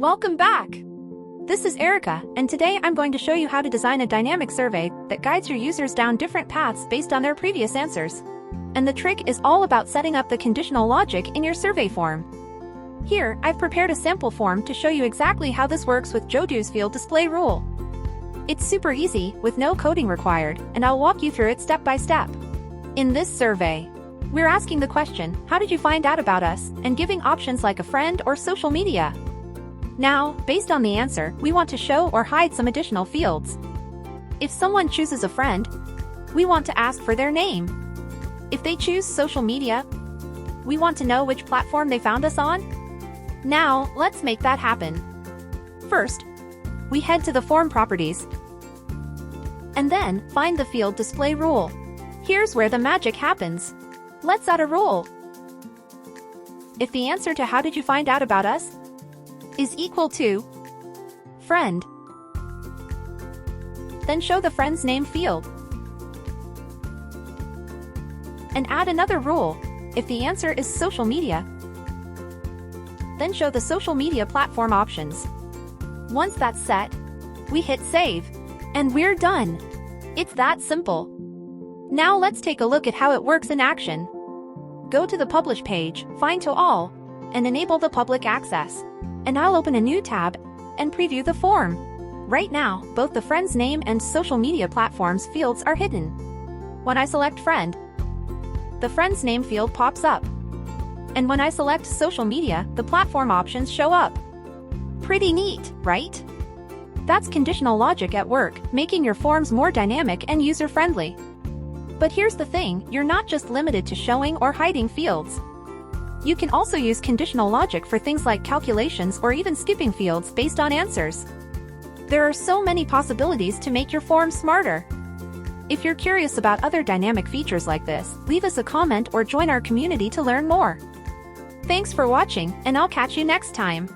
Welcome back! This is Erica, and today I'm going to show you how to design a dynamic survey that guides your users down different paths based on their previous answers. And the trick is all about setting up the conditional logic in your survey form. Here, I've prepared a sample form to show you exactly how this works with Jodoo's field display rule. It's super easy, with no coding required, and I'll walk you through it step by step. In this survey, we're asking the question, how did you find out about us, and giving options like a friend or social media. Now, based on the answer, we want to show or hide some additional fields. If someone chooses a friend, we want to ask for their name. If they choose social media, we want to know which platform they found us on. Now, let's make that happen. First, we head to the form properties, and then find the field display rule. Here's where the magic happens. Let's add a rule. If the answer to how did you find out about us is equal to friend, then show the friend's name field. And add another rule. If the answer is social media, then show the social media platform options. Once that's set, we hit save, and we're done. It's that simple. Now let's take a look at how it works in action. Go to the Publish page, find To All, and enable the public access. And I'll open a new tab and preview the form. Right now, both the friend's name and social media platforms fields are hidden. When I select friend, the friend's name field pops up. And when I select social media, the platform options show up. Pretty neat, right? That's conditional logic at work, making your forms more dynamic and user-friendly. But here's the thing, you're not just limited to showing or hiding fields. You can also use conditional logic for things like calculations or even skipping fields based on answers. There are so many possibilities to make your form smarter. If you're curious about other dynamic features like this, leave us a comment or join our community to learn more. Thanks for watching, and I'll catch you next time.